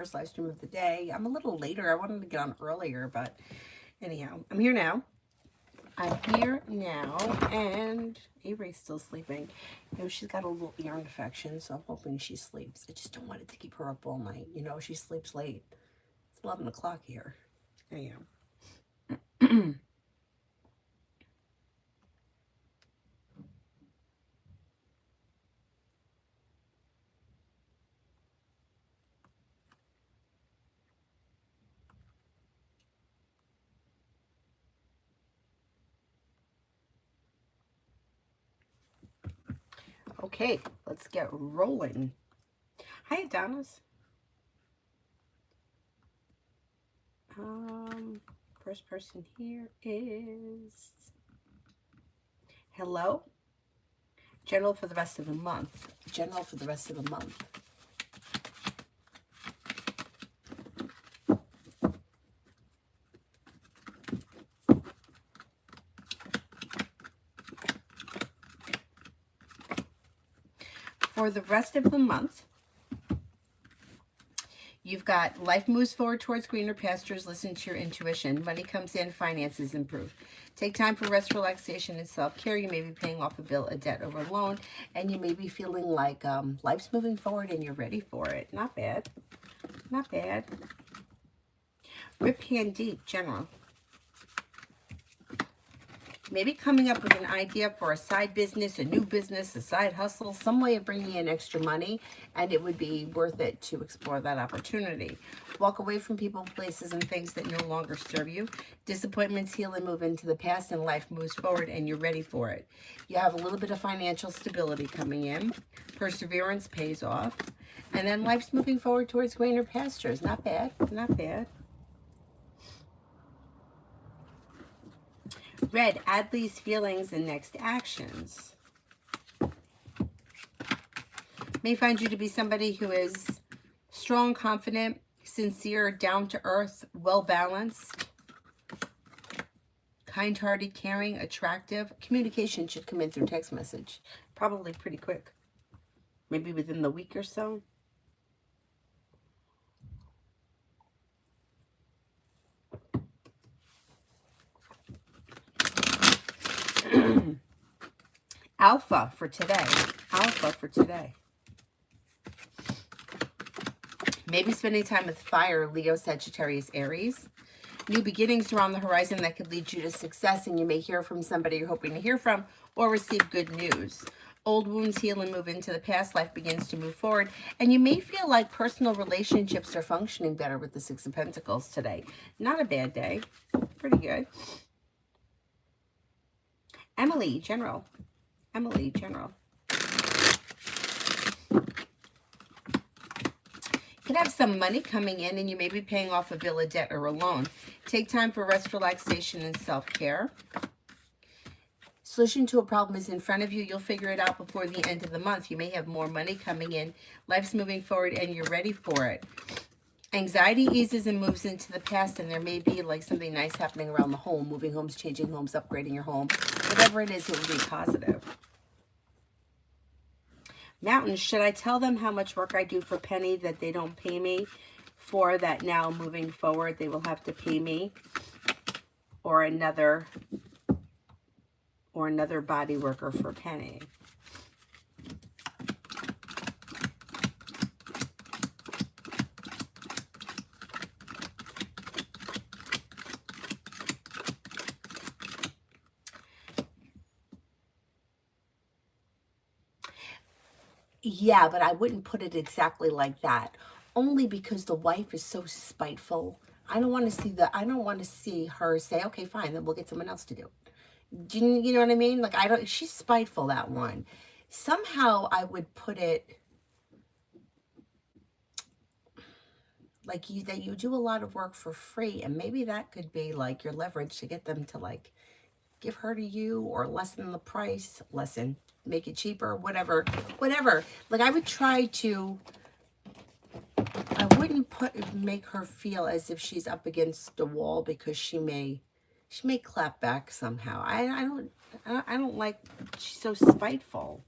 first live stream of the day. I'm a little later. I wanted to get on earlier, but anyhow, I'm here now. And Avery's still sleeping. She's got a little ear infection, so I'm hoping she sleeps. I just don't want it to keep her up all night. She sleeps late. It's 11 o'clock here. Anyhow. Okay, let's get rolling. Hi, Adonis. First person here is hello. General for the rest of the month. General for the rest of the month. For the rest of the month, you've got life moves forward towards greener pastures. Listen to your intuition. Money comes in, finances improve. Take time for rest, relaxation, and self-care. You may be paying off a bill, a debt, or a loan, and you may be feeling like life's moving forward and you're ready for it. Not bad. Not bad. Rip Hand Deep, General. Maybe coming up with an idea for a side business, a new business, a side hustle, some way of bringing in extra money, and it would be worth it to explore that opportunity. Walk away from people, places, and things that no longer serve you. Disappointments heal and move into the past, and life moves forward, and you're ready for it. You have a little bit of financial stability coming in. Perseverance pays off. And then life's moving forward towards greener pastures. Not bad. Not bad. Red, add these feelings and next actions. May find you to be somebody who is strong, confident, sincere, down to earth, well balanced, kind-hearted, caring, attractive. Communication should come in through text message. Probably pretty quick. Maybe within the week or so. Alpha for today. Alpha for today. Maybe spending time with fire, Leo, Sagittarius, Aries. New beginnings are on the horizon that could lead you to success, and you may hear from somebody you're hoping to hear from or receive good news. Old wounds heal and move into the past. Life begins to move forward, and you may feel like personal relationships are functioning better with the Six of Pentacles today. Not a bad day. Pretty good. Emily, General. Emily, General. You could have some money coming in and you may be paying off a bill, a debt, or a loan. Take time for rest, relaxation, and self-care. Solution to a problem is in front of you. You'll figure it out before the end of the month. You may have more money coming in. Life's moving forward and you're ready for it. Anxiety eases and moves into the past, and there may be like something nice happening around the home, moving homes, changing homes, upgrading your home. Whatever it is, it will be positive. Mountains, should I tell them how much work I do for Penny that they don't pay me for, that now moving forward they will have to pay me, or another body worker for Penny? Yeah, but I wouldn't put it exactly like that. Only because the wife is so spiteful. I don't want to see her say, okay, fine, then we'll get someone else to do it. You know what I mean? Like, she's spiteful, that one. Somehow I would put it like that you do a lot of work for free, and maybe that could be like your leverage to get them to like give her to you, or lessen the price, make it cheaper, whatever. Like, I would try to, I wouldn't make her feel as if she's up against the wall, because she may clap back somehow. I don't like, she's so spiteful.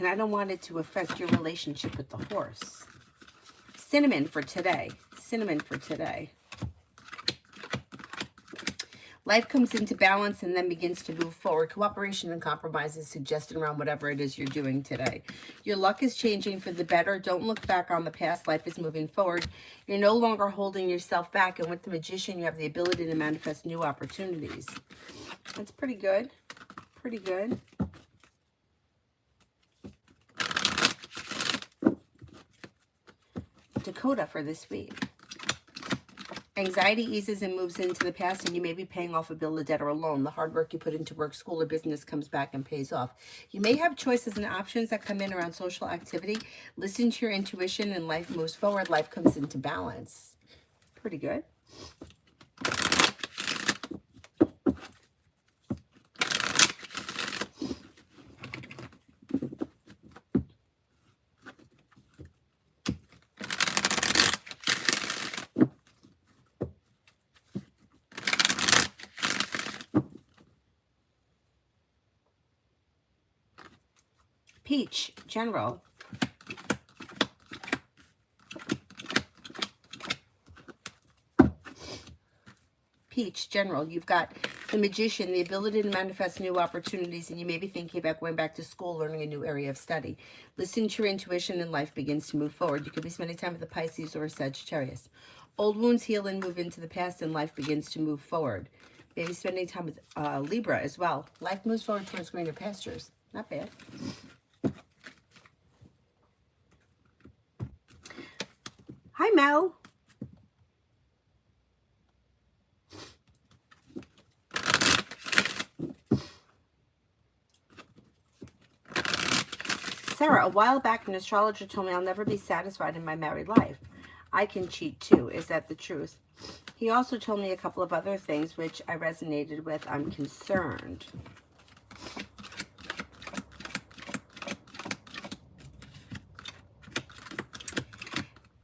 and I don't want it to affect your relationship with the horse. Cinnamon for today. Cinnamon for today. Life comes into balance and then begins to move forward. Cooperation and compromise is suggested around whatever it is you're doing today. Your luck is changing for the better. Don't look back on the past. Life is moving forward. You're no longer holding yourself back. And with the Magician, you have the ability to manifest new opportunities. That's pretty good. Pretty good. Dakota for this week. Anxiety eases and moves into the past, and you may be paying off a bill, a debt, or a loan. The hard work you put into work, school, or business comes back and pays off. You may have choices and options that come in around social activity. Listen to your intuition, and life moves forward. Life comes into balance. Pretty good. Peach, General. Peach, General. You've got the Magician, the ability to manifest new opportunities, and you may be thinking about going back to school, learning a new area of study. Listen to your intuition, and life begins to move forward. You could be spending time with a Pisces or a Sagittarius. Old wounds heal and move into the past, and life begins to move forward. Maybe spending time with Libra as well. Life moves forward towards greener pastures. Not bad. Hi, Mel. Sarah, a while back an astrologer told me I'll never be satisfied in my married life. I can cheat too. Is that the truth? He also told me a couple of other things which I resonated with. I'm concerned.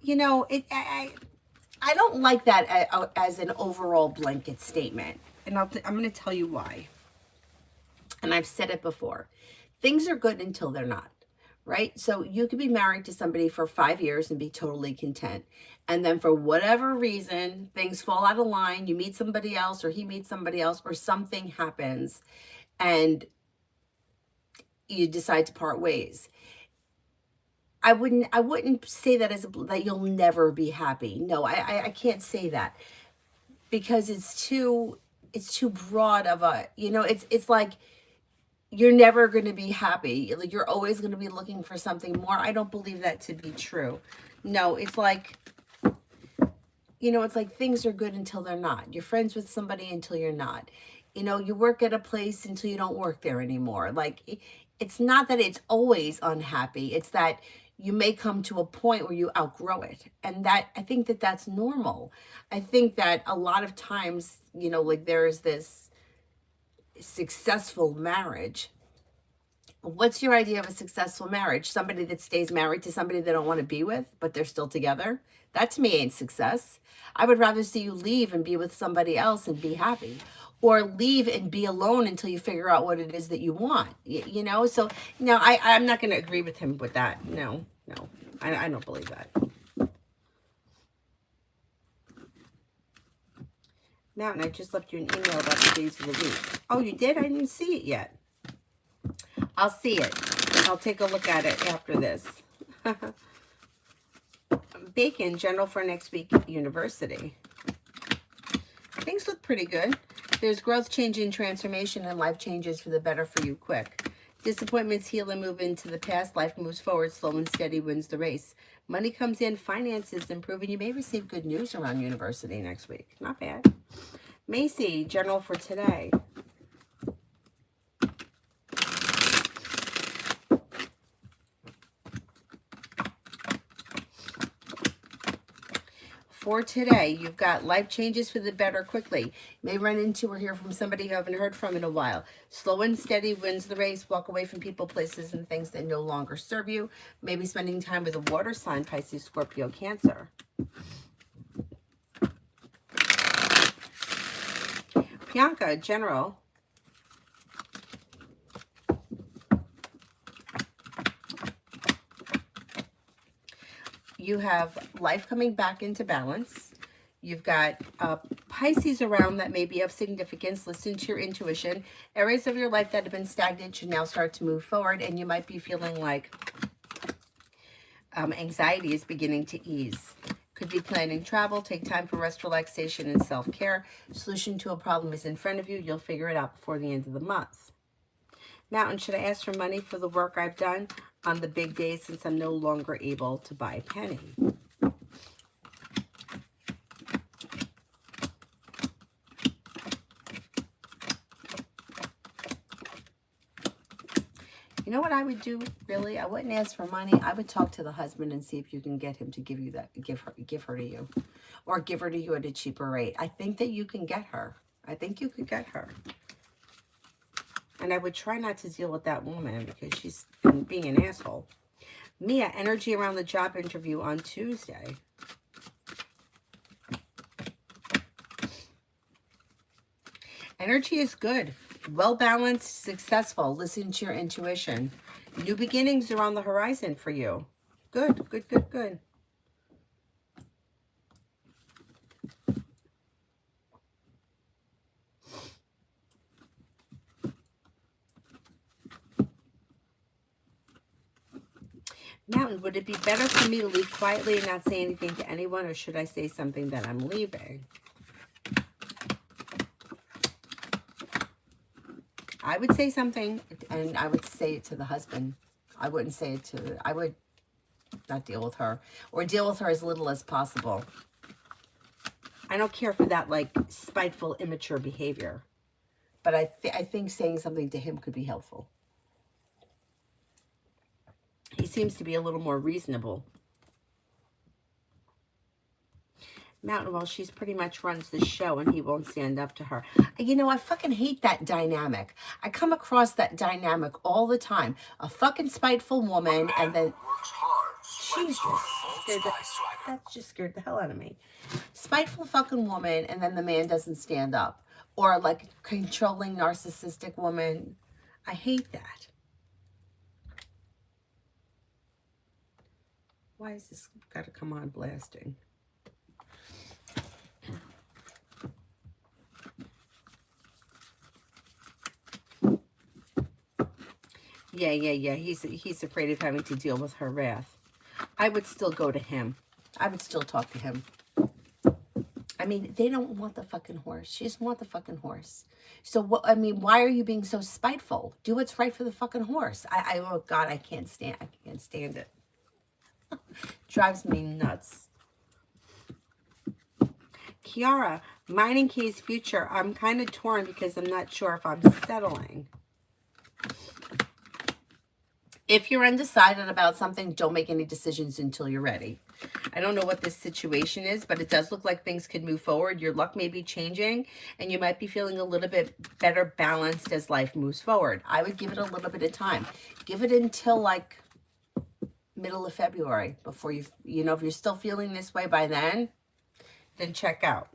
You know, I don't like that as an overall blanket statement. And I'm going to tell you why. And I've said it before. Things are good until they're not, right? So you could be married to somebody for 5 years and be totally content. And then for whatever reason, things fall out of line. You meet somebody else, or he meets somebody else, or something happens and you decide to part ways. I wouldn't say that that you'll never be happy. No, I can't say that, because it's too broad of a, it's like you're never going to be happy. Like you're always going to be looking for something more. I don't believe that to be true. No, it's like, it's like things are good until they're not. You're friends with somebody until you're not. You work at a place until you don't work there anymore. Like it's not that it's always unhappy. It's that you may come to a point where you outgrow it. And that, I think that that's normal. I think that a lot of times, like there's this successful marriage. What's your idea of a successful marriage? Somebody that stays married to somebody they don't want to be with, but they're still together? That to me ain't success. I would rather see you leave and be with somebody else and be happy. Or leave and be alone until you figure out what it is that you want. So no, I'm not going to agree with him with that. No, I don't believe that. Mountain, I just left you an email about the days of the week. Oh, you did? I didn't see it yet. I'll see it. I'll take a look at it after this. Bacon, General for next week, University. Things look pretty good. There's growth, change, and transformation, and life changes for the better for you quick. Disappointments heal and move into the past. Life moves forward. Slow and steady wins the race. Money comes in. Finances improve, and you may receive good news around University next week. Not bad. Macy, General for today. For today, you've got life changes for the better quickly. You may run into or hear from somebody you haven't heard from in a while. Slow and steady wins the race. Walk away from people, places, and things that no longer serve you. Maybe spending time with a water sign, Pisces, Scorpio, Cancer. Bianca, General. You have life coming back into balance. You've got Pisces around that may be of significance. Listen to your intuition. Areas of your life that have been stagnant should now start to move forward, and you might be feeling like anxiety is beginning to ease. Could be planning travel. Take time for rest, relaxation, and self-care. Solution to a problem is in front of you. You'll figure it out before the end of the month. Mountain, should I ask for money for the work I've done on the big days since I'm no longer able to buy a penny? You know what I would do, really? I wouldn't ask for money. I would talk to the husband and see if you can get him to give you that, give her to you. Or give her to you at a cheaper rate. I think that you can get her. I think you could get her. And I would try not to deal with that woman because she's being an asshole. Mia, energy around the job interview on Tuesday. Energy is good. Well-balanced, successful. Listen to your intuition. New beginnings are on the horizon for you. Good, good, good, good. Mountain, would it be better for me to leave quietly and not say anything to anyone, or should I say something that I'm leaving? I would say something, and I would say it to the husband. I wouldn't say it to, I would not deal with her, or deal with her as little as possible. I don't care for that, like, spiteful, immature behavior. But I think saying something to him could be helpful. He seems to be a little more reasonable. Mountain, well, she's pretty much runs the show and he won't stand up to her. You know, I fucking hate that dynamic. I come across that dynamic all the time. A fucking spiteful woman and then... Jesus. That just scared the hell out of me. Spiteful fucking woman and then the man doesn't stand up. Or like controlling narcissistic woman. I hate that. Why is this got to come on blasting? Yeah. He's afraid of having to deal with her wrath. I would still go to him. I would still talk to him. I mean, they don't want the fucking horse. She doesn't want the fucking horse. So, what? I mean, why are you being so spiteful? Do what's right for the fucking horse. Oh, God, I can't stand it. Drives me nuts. Kiara, Mining Keys future. I'm kind of torn because I'm not sure if I'm settling. If you're undecided about something, don't make any decisions until you're ready. I don't know what this situation is, but it does look like things could move forward. Your luck may be changing, and you might be feeling a little bit better balanced as life moves forward. I would give it a little bit of time. Give it until, like, middle of February before if you're still feeling this way by then check out.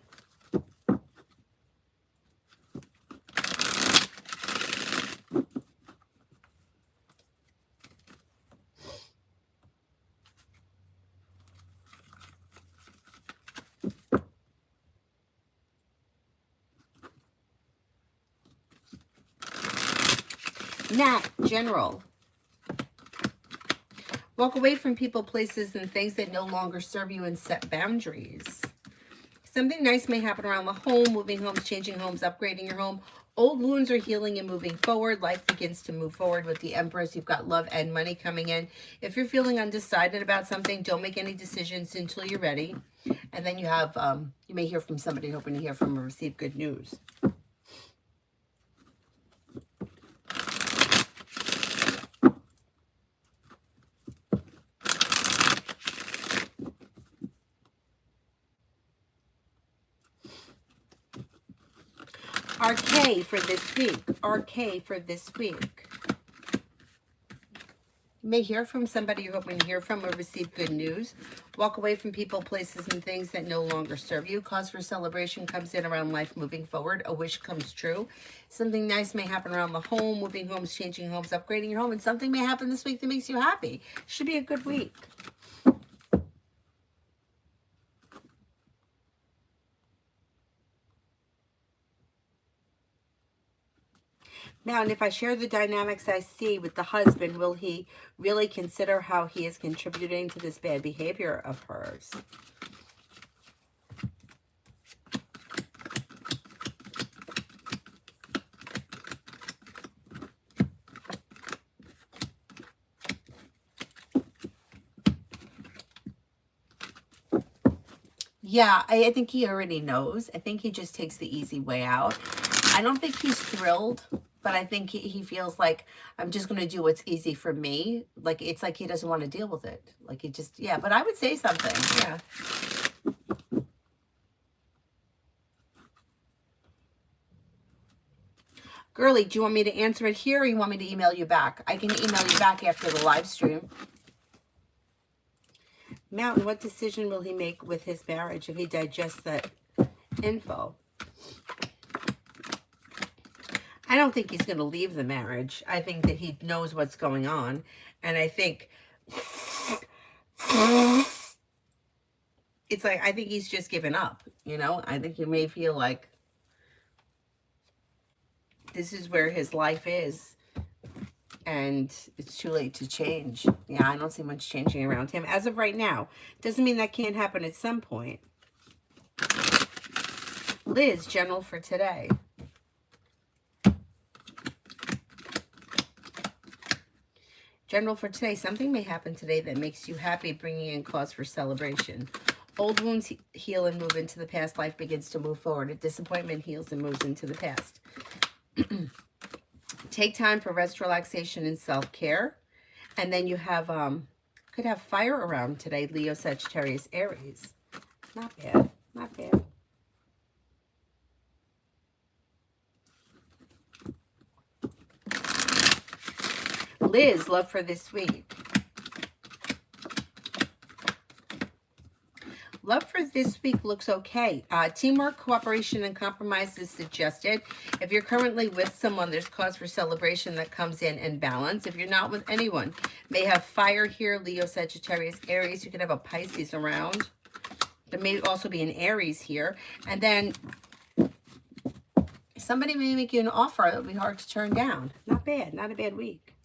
Nat, general. Walk away from people, places, and things that no longer serve you and set boundaries. Something nice may happen around the home, moving homes, changing homes, upgrading your home. Old wounds are healing and moving forward. Life begins to move forward with the Empress. You've got love and money coming in. If you're feeling undecided about something, don't make any decisions until you're ready. And then you have, you may hear from somebody, hoping to hear from or receive good news. RK for this week. RK for this week. You may hear from somebody you're hoping to hear from or receive good news. Walk away from people, places, and things that no longer serve you. Cause for celebration comes in around life moving forward. A wish comes true. Something nice may happen around the home, moving homes, changing homes, upgrading your home. And something may happen this week that makes you happy. Should be a good week. Now, and if I share the dynamics I see with the husband, will he really consider how he is contributing to this bad behavior of hers? Yeah, I think he already knows. I think he just takes the easy way out. I don't think he's thrilled, but I think he feels like I'm just going to do what's easy for me. Like it's like he doesn't want to deal with it. Like he just, yeah, but I would say something. Yeah. Girly, do you want me to answer it here or you want me to email you back? I can email you back after the live stream. Mountain, what decision will he make with his marriage if he digests that info? I don't think he's going to leave the marriage. I think that he knows what's going on. And I think it's like, I think he's just given up, you know? I think he may feel like this is where his life is and it's too late to change. Yeah, I don't see much changing around him as of right now. Doesn't mean that can't happen at some point. Liz, general for today. General for today, something may happen today that makes you happy, bringing in cause for celebration. Old wounds heal and move into the past. Life begins to move forward. A disappointment heals and moves into the past. Take time for rest, relaxation, and self-care. And then you have, could have fire around today, Leo, Sagittarius, Aries. Not bad. Not bad. Liz, love for this week. Love for this week looks okay. Teamwork, cooperation, and compromise is suggested. If you're currently with someone, there's cause for celebration that comes in and balance. If you're not with anyone, may have fire here, Leo, Sagittarius, Aries. You could have a Pisces around. There may also be an Aries here. And then somebody may make you an offer that will be hard to turn down. Not bad. Not a bad week.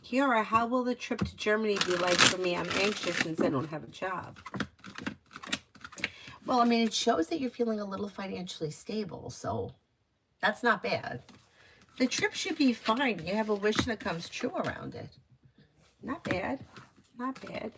Kiara, how will the trip to Germany be like for me? I'm anxious since I don't have a job. Well, I mean, it shows that you're feeling a little financially stable, so that's not bad. The trip should be fine. You have a wish that comes true around it. Not bad. Not bad.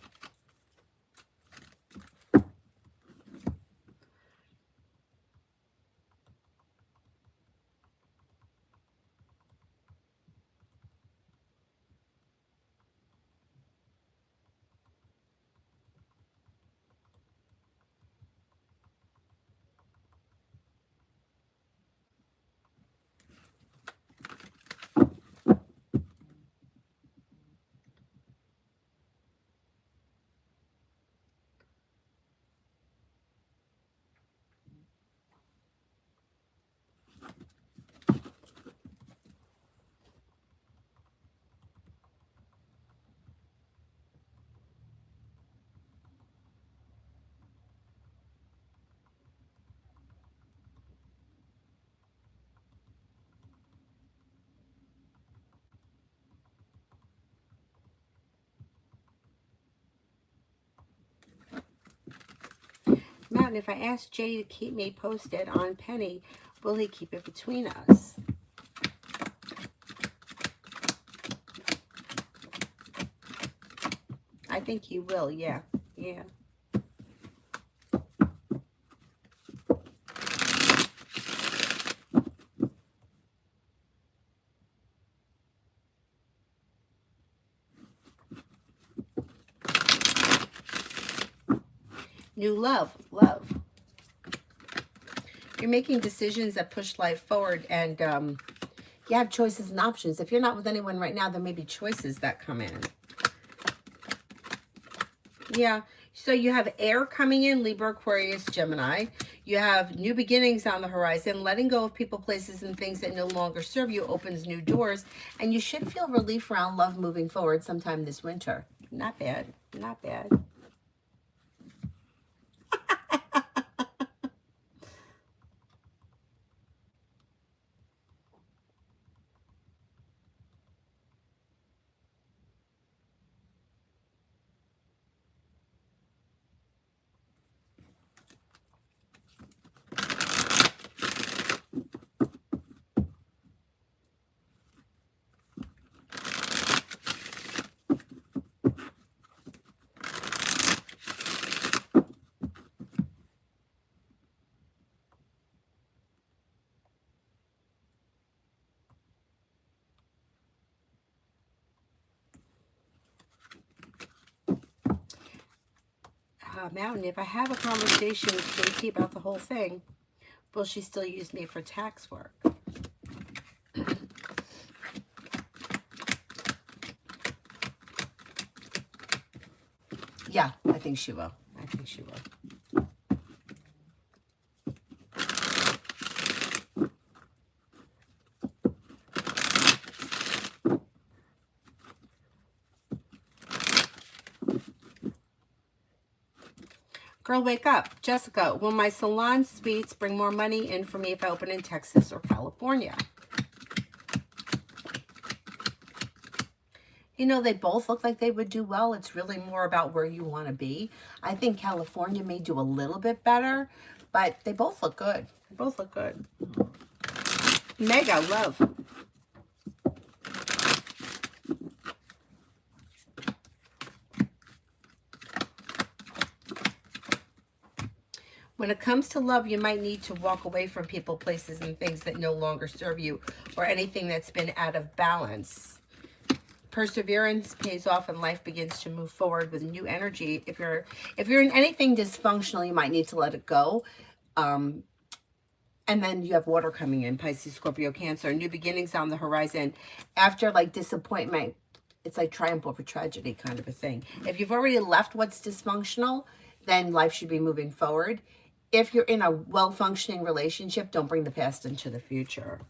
Mountain, if I ask Jay to keep me posted on Penny, will he keep it between us? I think he will, yeah. Yeah. New love. Love. You're making decisions that push life forward, and you have choices and options. If you're not with anyone right now, there may be choices that come in. Yeah. So you have air coming in, Libra, Aquarius, Gemini. You have new beginnings on the horizon. Letting go of people, places, and things that no longer serve you opens new doors. And you should feel relief around love moving forward sometime this winter. Not bad. Not bad. Mountain, if I have a conversation with JT about the whole thing, will she still use me for tax work? Yeah, I think she will. I think she will. Girl, wake up. Jessica, will my salon suites bring more money in for me if I open in Texas or California? You know, they both look like they would do well. It's really more about where you want to be. I think California may do a little bit better, but they both look good. They both look good. Mega love. When it comes to love, you might need to walk away from people, places, and things that no longer serve you, or anything that's been out of balance. Perseverance pays off and life begins to move forward with new energy. If you're in anything dysfunctional, you might need to let it go. And then you have water coming in, Pisces, Scorpio, Cancer, new beginnings on the horizon. After like disappointment, it's like triumph over tragedy kind of a thing. If you've already left what's dysfunctional, then life should be moving forward. If you're in a well-functioning relationship, don't bring the past into the future.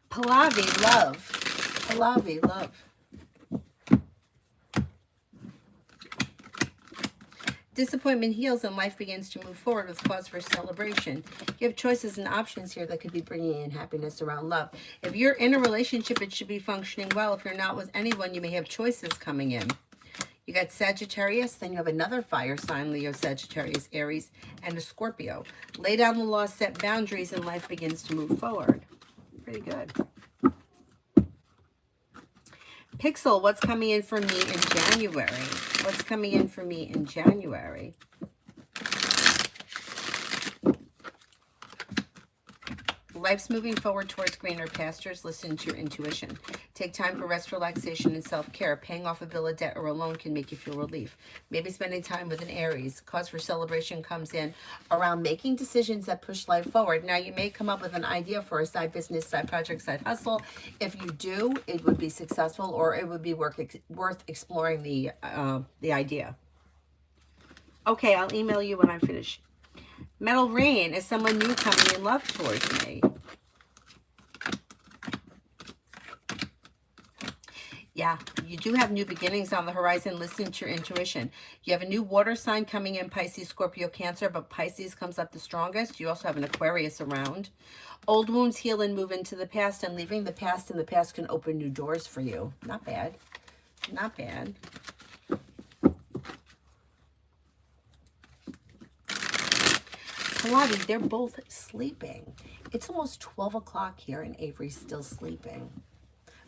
Pallavi, love. Pallavi, love. Disappointment heals and life begins to move forward with cause for celebration. You have choices and options here that could be bringing in happiness around love. If you're in a relationship, it should be functioning well. If you're not with anyone, you may have choices coming in. You got Sagittarius, then you have another fire sign, Leo, Sagittarius, Aries, and a Scorpio. Lay down the law, set boundaries, and life begins to move forward. Pretty good. Pixel, what's coming in for me in January? What's coming in for me in January? Life's moving forward towards greener pastures. Listen to your intuition. Take time for rest, relaxation, and self-care. Paying off a bill, a debt, or a loan can make you feel relief. Maybe spending time with an Aries. Cause for celebration comes in around making decisions that push life forward. Now, you may come up with an idea for a side business, side project, side hustle. If you do, it would be successful, or it would be worth exploring the idea. Okay, I'll email you when I'm finished. Metal Rain, is someone new coming in love towards me? Yeah, you do have new beginnings on the horizon. Listen to your intuition. You have a new water sign coming in, Pisces, Scorpio, Cancer, but Pisces comes up the strongest. You also have an Aquarius around. Old wounds heal and move into the past, and leaving the past in the past can open new doors for you. Not bad. Not bad. Pilates, they're both sleeping. It's almost 12 o'clock here, and Avery's still sleeping.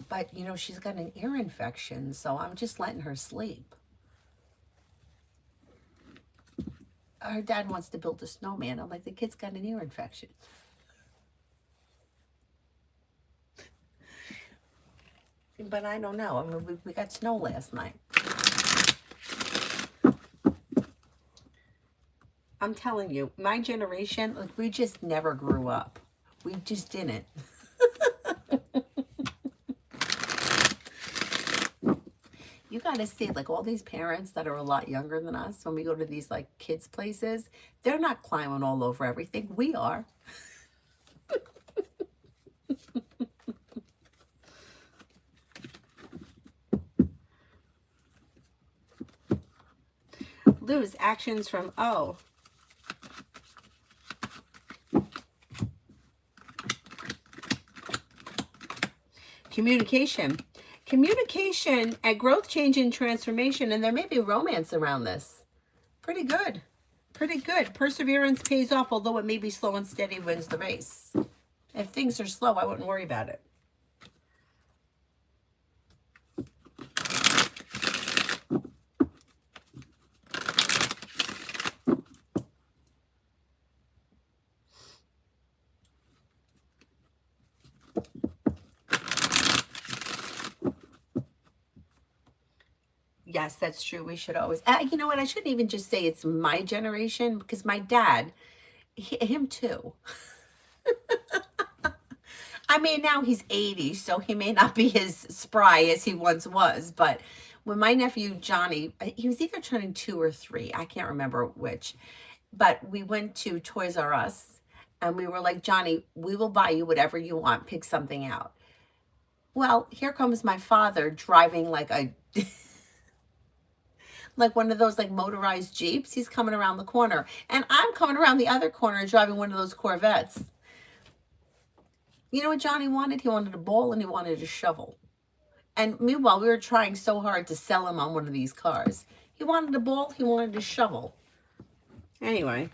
But, you know, she's got an ear infection, so I'm just letting her sleep. Her dad wants to build a snowman. I'm like, the kid's got an ear infection. But I don't know. I mean, we got snow last night. I'm telling you, my generation, like, we just never grew up. We just didn't. You got to see, like, all these parents that are a lot younger than us, when we go to these, like, kids' places, they're not climbing all over everything. We are. Lose actions from O. Communication. Communication at growth, change, and transformation. And there may be romance around this. Pretty good. Pretty good. Perseverance pays off, although it may be slow and steady wins the race. If things are slow, I wouldn't worry about it. Yes, that's true. We should always, you know what? I shouldn't even just say it's my generation, because my dad, him too. I mean, now he's 80, so he may not be as spry as he once was. But when my nephew Johnny, he was either turning 2 or 3, I can't remember which. But we went to Toys R Us and we were like, Johnny, we will buy you whatever you want. Pick something out. Well, here comes my father driving like a like one of those like motorized Jeeps. He's coming around the corner, and I'm coming around the other corner driving one of those Corvettes. You know what Johnny wanted? He wanted a ball and he wanted a shovel. And meanwhile, we were trying so hard to sell him on one of these cars. He wanted a ball, he wanted a shovel. Anyway.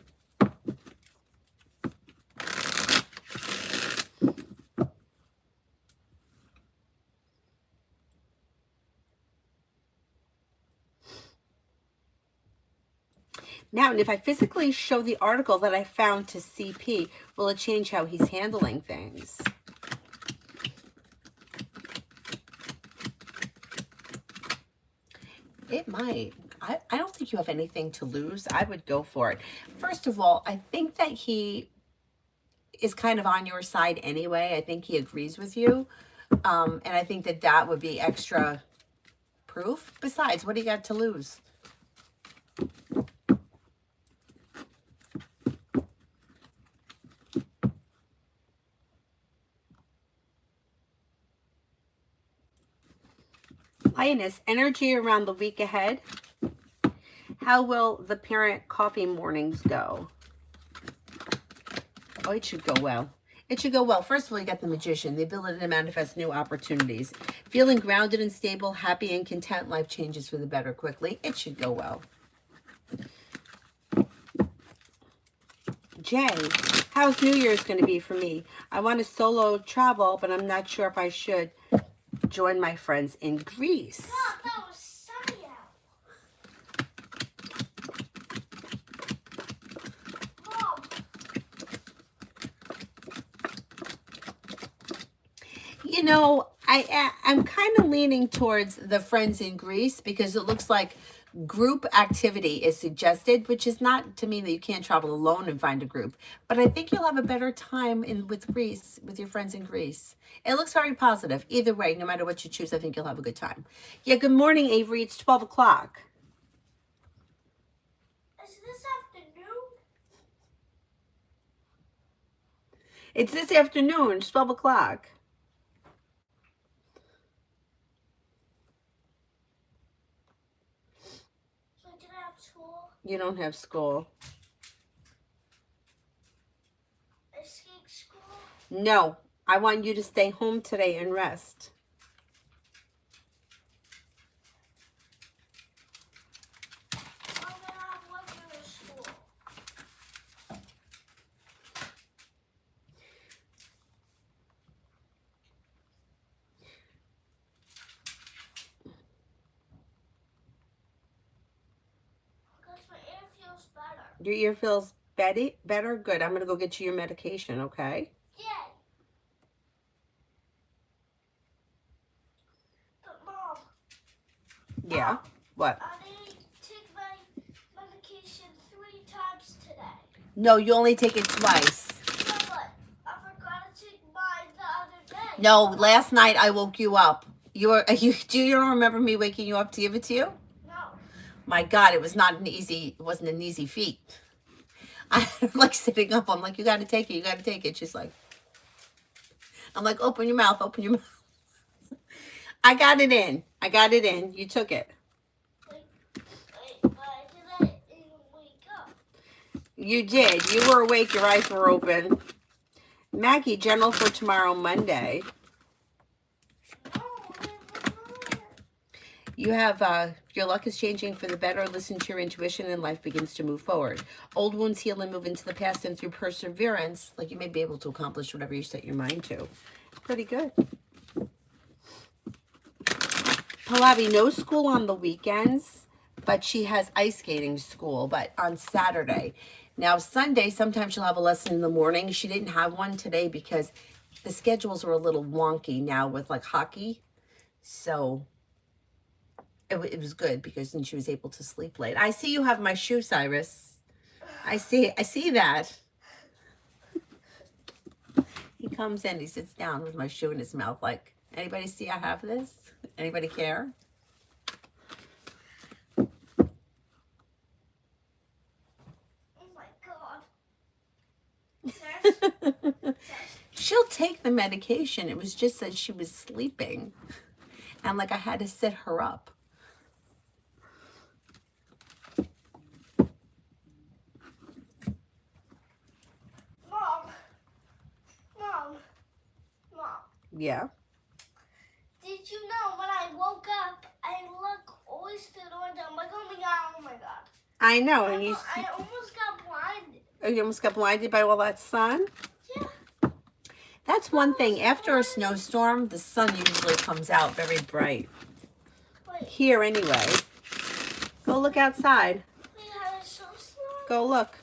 Now, if I physically show the article that I found to CP, will it change how he's handling things? It might. I don't think you have anything to lose. I would go for it. First of all, I think that he is kind of on your side anyway. I think he agrees with you. And I think that that would be extra proof. Besides, what do you got to lose? Lioness, energy around the week ahead. How will the parent coffee mornings go? Oh, it should go well. It should go well. First of all, you got the Magician, the ability to manifest new opportunities. Feeling grounded and stable, happy and content, life changes for the better quickly. It should go well. Jay, how's New Year's going to be for me? I want to solo travel, but I'm not sure if I should join my friends in Greece. God, that was sunny out. Mom. You know, I'm kind of leaning towards the friends in Greece, because it looks like group activity is suggested, which is not to mean that you can't travel alone and find a group. But I think you'll have a better time with Greece, with your friends in Greece. It looks very positive. Either way, no matter what you choose, I think you'll have a good time. Yeah, good morning, Avery. It's 12 o'clock. Is this afternoon? It's this afternoon. It's 12 o'clock. So I didn't have school. You don't have school. I skipped school. No, I want you to stay home today and rest. I'm gonna have regular school. Because my ear feels better. Your ear feels better? Good. I'm going to go get you your medication, okay? Yay! But Mom, Yeah. What? I need to take my medication 3 times today. No, you only take it twice. No, but I forgot to take mine the other day. No, last night I woke you up. You don't remember me waking you up to give it to you? No. My God, it wasn't an easy feat. I'm like sitting up. I'm like, you got to take it. You got to take it. She's like, I'm like, open your mouth. Open your mouth. I got it in. You took it. Wait, but You did. You were awake. Your eyes were open. Maggie, general for tomorrow, Monday. You have, your luck is changing for the better. Listen to your intuition and life begins to move forward. Old wounds heal and move into the past, and through perseverance, like you may be able to accomplish whatever you set your mind to. Pretty good. Pallavi, no school on the weekends, but she has ice skating school, but on Saturday. Now, Sunday, sometimes she'll have a lesson in the morning. She didn't have one today because the schedules were a little wonky now with like hockey. So it was good because then she was able to sleep late. I see you have my shoe, Cyrus. I see that. He comes in, he sits down with my shoe in his mouth like, anybody see I have this? Anybody care? Oh my God. She'll take the medication. It was just that she was sleeping. And like I had to sit her up. Mom. Yeah. Did you know when I woke up, I always stood on them. I'm like, oh my God. I know. And I almost got blinded. you almost got blinded by all that sun? Yeah. That's one thing. After a snowstorm, the sun usually comes out very bright. Wait. Here anyway. Go look outside. Yeah, it's so slow. Go look.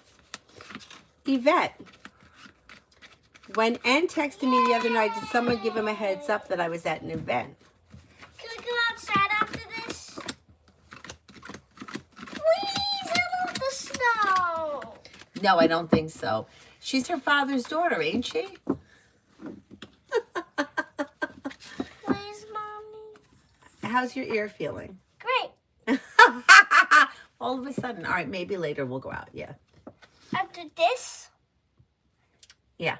Yvette. When Ann texted me the other night, did someone give him a heads up that I was at an event? Can we go outside after this? Please, I love the snow. No, I don't think so. She's her father's daughter, ain't she? Please, Mommy. How's your ear feeling? Great. All of a sudden. All right, maybe later we'll go out. Yeah. After this? Yeah.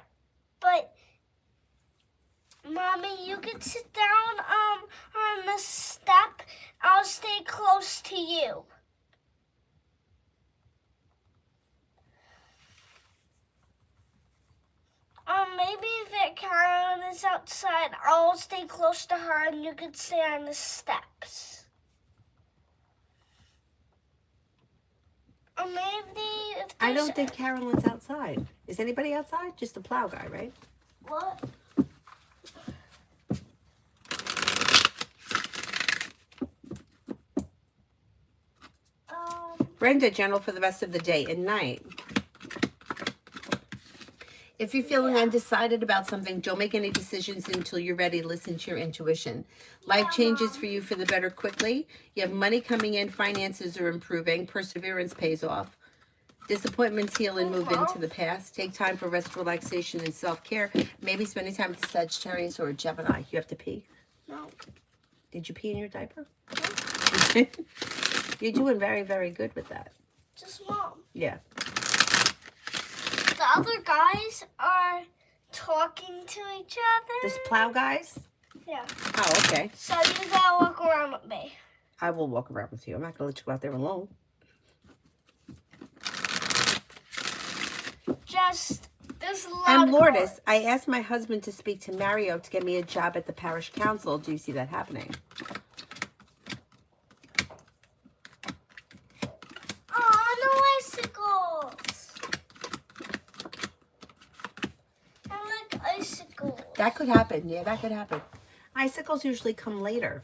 But, Mommy, you can sit down on the step. I'll stay close to you. Maybe if Karen is outside, I'll stay close to her and you can stay on the steps. Or maybe if I there's- don't think Carolyn's outside. Is anybody outside? Just the plow guy, right? What? Brenda, general for the rest of the day and night. If you're feeling undecided about something, don't make any decisions until you're ready. Listen to your intuition. Life changes for you for the better quickly. You have money coming in. Finances are improving. Perseverance pays off. Disappointments heal and move into the past. Take time for rest, relaxation, and self-care. Maybe spending time with Sagittarius or a Gemini. You have to pee? No. Did you pee in your diaper? You're doing very, very good with that. Just Mom. Yeah. The other guys are talking to each other. This plow guys? Yeah. Oh, okay. So you gotta walk around with me. I will walk around with you. I'm not going to let you go out there alone. Just, there's a lot And of Lourdes, cars. I asked my husband to speak to Mario to get me a job at the parish council. Do you see that happening? Oh, no icicles. I like icicles. That could happen. Yeah, that could happen. Icicles usually come later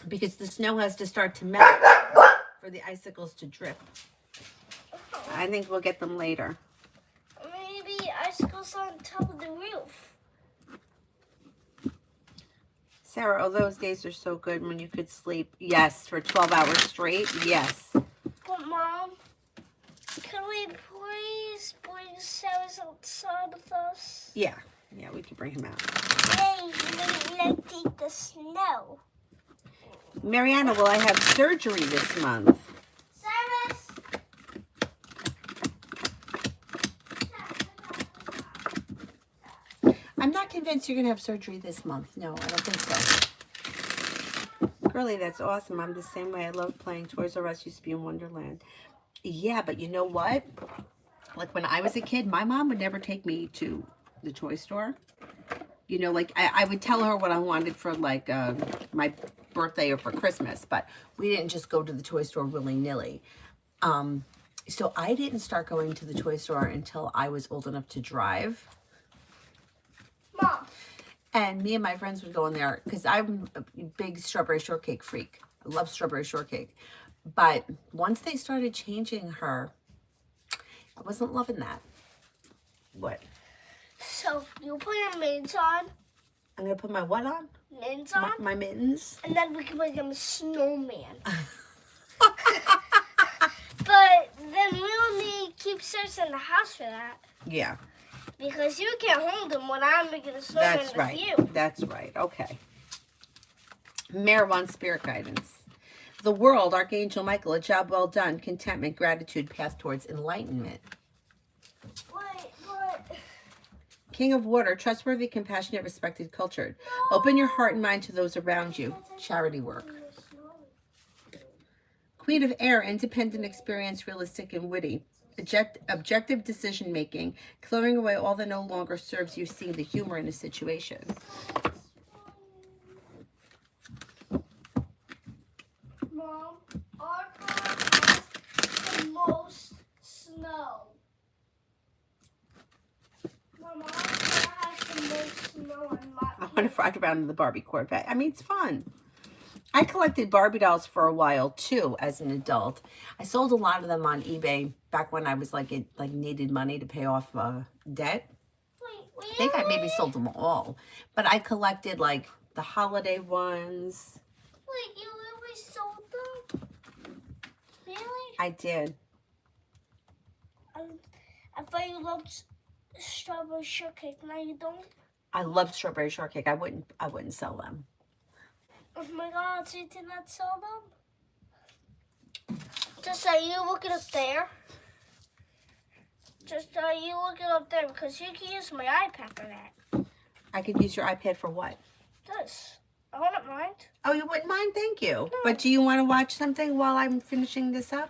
because the snow has to start to melt for the icicles to drip. I think we'll get them later. Maybe icicles on top of the roof. Sarah, oh, those days are so good when you could sleep. Yes, for 12 hours straight. Yes. But Mom, can we please bring Sarah's outside with us? Yeah. Yeah, we can bring him out. Hey, let's eat the snow. Mariana, will I have surgery this month? Cyrus! I'm not convinced you're going to have surgery this month. No, I don't think so. Girlie, that's awesome. I'm the same way. I love playing. Toys R Us used to be in Wonderland. Yeah, but you know what? Like when I was a kid, my mom would never take me to the toy store. You know, like I would tell her what I wanted for like my birthday or for Christmas, but we didn't just go to the toy store willy-nilly. So I didn't start going to the toy store until I was old enough to drive. Mom. And me and my friends would go in there because I'm a big strawberry shortcake freak. I love strawberry shortcake. But once they started changing her, I wasn't loving that. What? So you put your mittens on. I'm going to put my what on? Mittens on. My mittens. And then we can make him a snowman. But then we'll need keep Sis in the house for that. Yeah. Because you can't hold him when I'm making a snowman That's with right. you. That's right. Okay. Mare wants spirit guidance. The world, Archangel Michael, a job well done, contentment, gratitude, path towards enlightenment. But King of water, trustworthy, compassionate, respected, cultured. Open your heart and mind to those around you. Charity work. Queen of air, independent, experienced, realistic, and witty. Objective decision making, clearing away all that no longer serves you, seeing the humor in a situation. Mom, our car has the most snow. Mom, our car has the most snow in my. I want to ride around in the Barbie Corvette. I mean, it's fun. I collected Barbie dolls for a while too as an adult. I sold a lot of them on eBay back when I was like needed money to pay off debt. I think I maybe sold them all, but I collected like the holiday ones. Wait, you really sold them? Really? I did. I thought you loved strawberry shortcake. Now you don't. I loved strawberry shortcake. I wouldn't sell them. Oh my God! So you did not sell them? Just so you look it up there. Just so you look it up there because you can use my iPad for that. I could use your iPad for what? This. I wouldn't mind. Oh, you wouldn't mind? Thank you. No. But do you want to watch something while I'm finishing this up?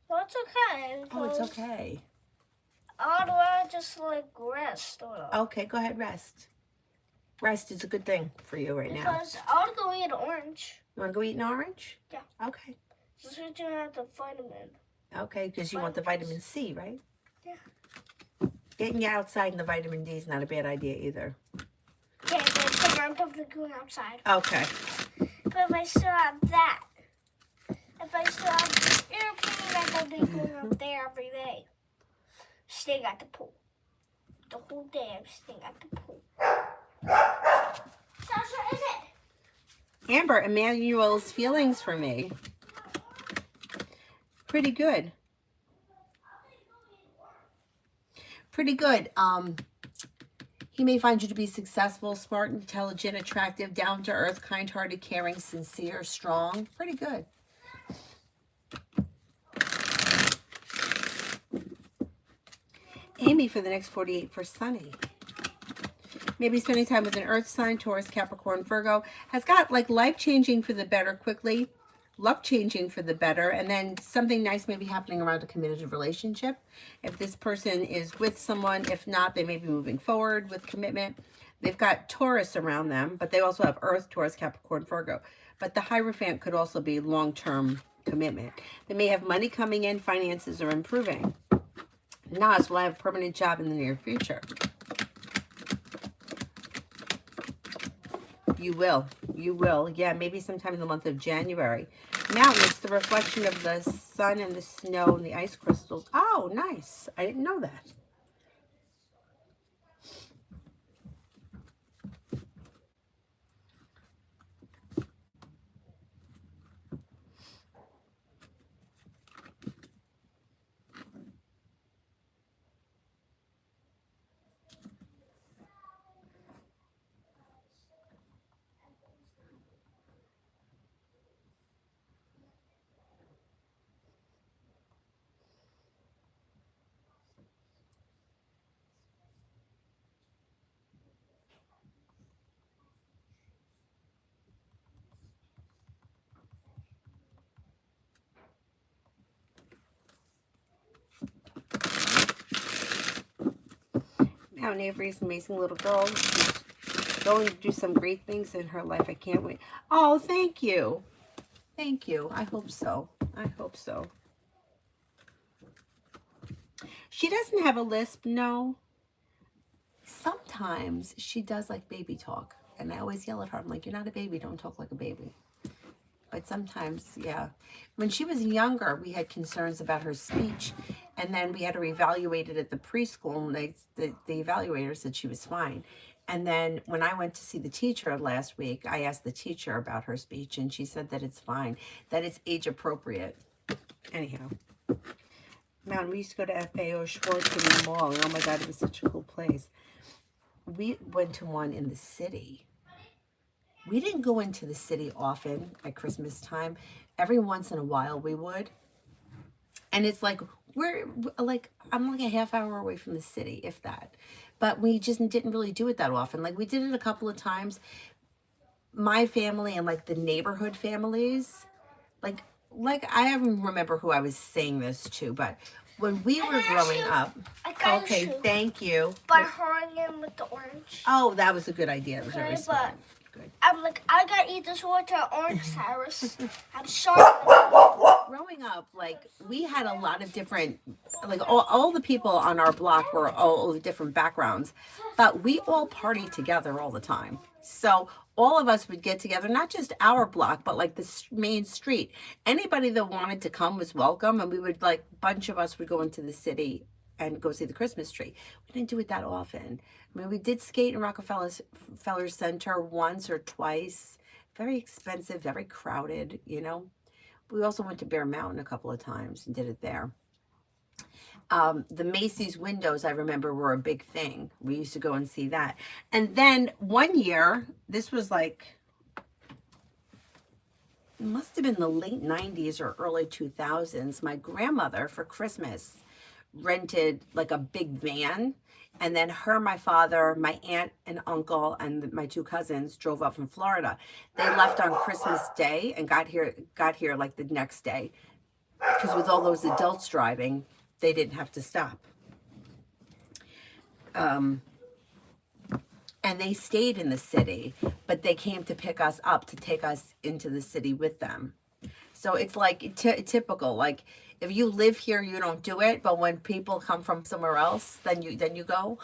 Well, it's okay. Oh, it's because okay. I don't want to just like rest or Okay, go ahead, rest. Rest is a good thing for you right now. because I want to go eat an orange. You want to go eat an orange? Yeah. Okay. Just to have the vitamin. Okay, because you want the vitamin C, right? Yeah. Getting you outside in the vitamin D is not a bad idea either. Okay, but I'm probably going outside. Okay. But if I still have that, if I still have airplane, I'm going to be going out there every day. Staying at the pool. The whole day I'm staying at the pool. Sasha, is it? Amber, Emmanuel's feelings for me. Pretty good. Pretty good. He may find you to be successful, smart, intelligent, attractive, down-to-earth, kind-hearted, caring, sincere, strong. Pretty good. Amy for the next 48 for Sunny. Maybe spending time with an earth sign, Taurus, Capricorn, Virgo. Has got like life-changing for the better quickly. Luck-changing for the better. And then something nice may be happening around a committed relationship. If this person is with someone, if not, they may be moving forward with commitment. They've got Taurus around them, but they also have Earth, Taurus, Capricorn, Virgo. But the Hierophant could also be long-term commitment. They may have money coming in, finances are improving. Nas will have a permanent job in the near future. You will. You will. Yeah, maybe sometime in the month of January. Mountain, it's the reflection of the sun and the snow and the ice crystals. Oh, nice. I didn't know that. Mount Avery is an amazing little girl. She's going to do some great things in her life. I can't wait. Oh, thank you. Thank you. I hope so. I hope so. She doesn't have a lisp, no. Sometimes she does like baby talk. And I always yell at her. I'm like, you're not a baby. Don't talk like a baby. But sometimes, yeah. When she was younger, we had concerns about her speech. And then we had her evaluated at the preschool. And the evaluator said she was fine. And then when I went to see the teacher last week, I asked the teacher about her speech. And she said that it's fine. That it's age appropriate. Anyhow. Man, we used to go to FAO Schwartz in the mall. Oh my God, it was such a cool place. We went to one in the city. We didn't go into the city often at Christmas time. Every once in a while we would. And it's like, I'm like a half hour away from the city, if that. But we just didn't really do it that often. Like we did it a couple of times. My family and like the neighborhood families, like I don't remember who I was saying this to, but when we were growing up. Okay, thank you. By hurling him with the orange. Oh, that was a good idea. It was very smart. Good. I'm like, I gotta eat this water orange, Cyrus. I'm sorry. Growing up, like, we had a lot of different, like, all the people on our block were all different backgrounds, but we all partied together all the time. So all of us would get together, not just our block, but like the main street. Anybody that wanted to come was welcome, and we would, like, bunch of us would go into the city and go see the Christmas tree. We didn't do it that often. I mean, we did skate in Rockefeller Center once or twice. Very expensive, very crowded, you know. We also went to Bear Mountain a couple of times and did it there. The Macy's windows, I remember, were a big thing. We used to go and see that. And then one year, this was like, it must have been the late 90s or early 2000s, my grandmother for Christmas rented like a big van. And then her, my father, my aunt and uncle, and my two cousins drove up from Florida. They left on Christmas Day and got here like the next day. Because with all those adults driving, they didn't have to stop. And they stayed in the city, but they came to pick us up to take us into the city with them. So it's like typical, like, if you live here, you don't do it. But when people come from somewhere else, then you go.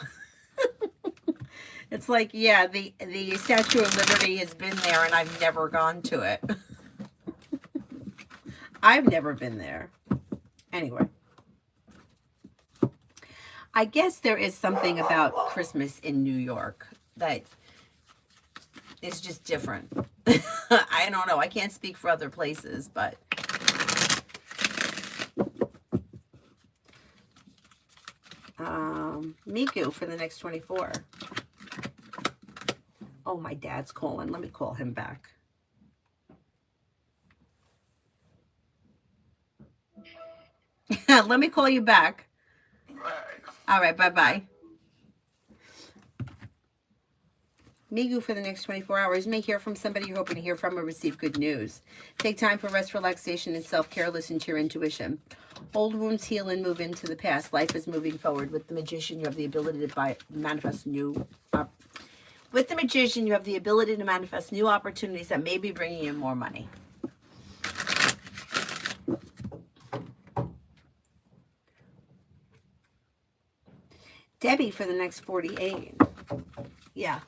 It's like, yeah, the Statue of Liberty has been there, and I've never gone to it. I've never been there. Anyway, I guess there is something about Christmas in New York that is just different. I don't know. I can't speak for other places, but. Miku for the next 24. Oh, my dad's calling. Let me call him back. Let me call you back. All right, bye-bye. Migu for the next 24 hours. You may hear from somebody you're hoping to hear from or receive good news. Take time for rest, relaxation, and self-care. Listen to your intuition. Old wounds heal and move into the past. Life is moving forward. With the Magician, you have the ability to manifest new. With the Magician, you have the ability to manifest new opportunities that may be bringing in more money. Debbie for the next 48. Yeah.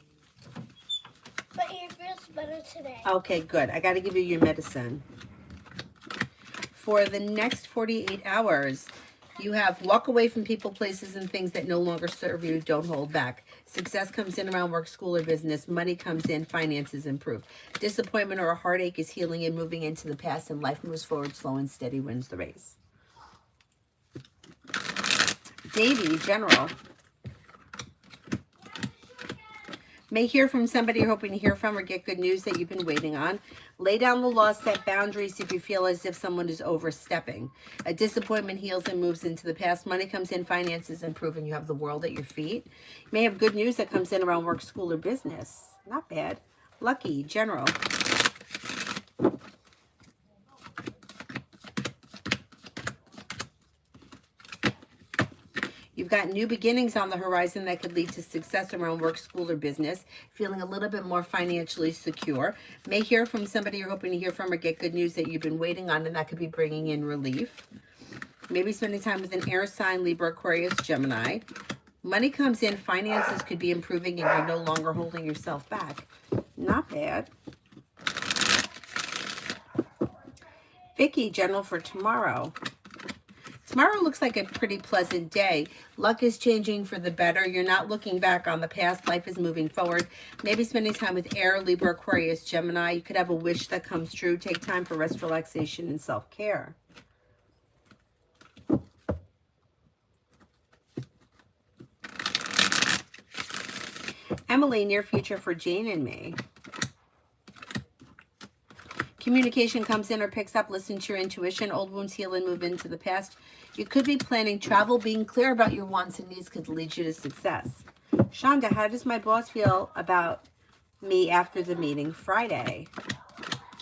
But it feels better today. Okay, good. I got to give you your medicine. For the next 48 hours, you have walk away from people, places, and things that no longer serve you. Don't hold back. Success comes in around work, school, or business. Money comes in. Finances improve. Disappointment or a heartache is healing and moving into the past, and life moves forward. Slow and steady wins the race. Davy, General. May hear from somebody you're hoping to hear from or get good news that you've been waiting on. Lay down the law, set boundaries if you feel as if someone is overstepping. A disappointment heals and moves into the past. Money comes in, finances improve, and you have the world at your feet. You may have good news that comes in around work, school, or business. Not bad. Lucky, General. You've got new beginnings on the horizon that could lead to success around work, school, or business. Feeling a little bit more financially secure. May hear from somebody you're hoping to hear from or get good news that you've been waiting on, and that could be bringing in relief. Maybe spending time with an air sign, Libra, Aquarius, Gemini. Money comes in, finances could be improving, and you're no longer holding yourself back. Not bad. Vicky, general for tomorrow. Tomorrow looks like a pretty pleasant day. Luck is changing for the better. You're not looking back on the past. Life is moving forward. Maybe spending time with air, Libra, Aquarius, Gemini. You could have a wish that comes true. Take time for rest, relaxation, and self-care. Emily, near future for Jane and me. Communication comes in or picks up. Listen to your intuition. Old wounds heal and move into the past. You could be planning travel. Being clear about your wants and needs could lead you to success. Shonda, how does my boss feel about me after the meeting Friday?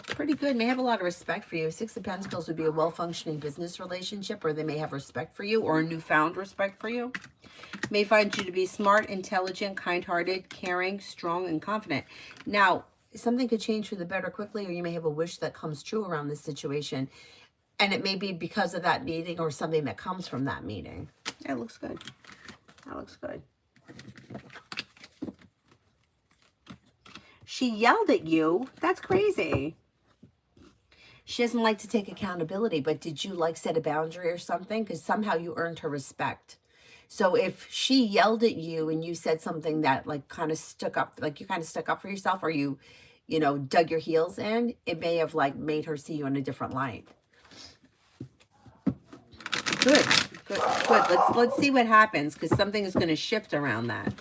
Pretty good. May have a lot of respect for you. Six of Pentacles would be a well-functioning business relationship, or they may have respect for you or a newfound respect for you. May find you to be smart, intelligent, kind-hearted, caring, strong, and confident. Now, something could change for the better quickly, or you may have a wish that comes true around this situation. And it may be because of that meeting or something that comes from that meeting. That looks good. That looks good. She yelled at you. That's crazy. She doesn't like to take accountability, but did you like set a boundary or something? Because somehow you earned her respect. So if she yelled at you and you said something that like kind of stuck up, like you kind of stuck up for yourself, or you know, dug your heels in, it may have like made her see you in a different light. Good, good, good. Let's see what happens, because something is going to shift around that.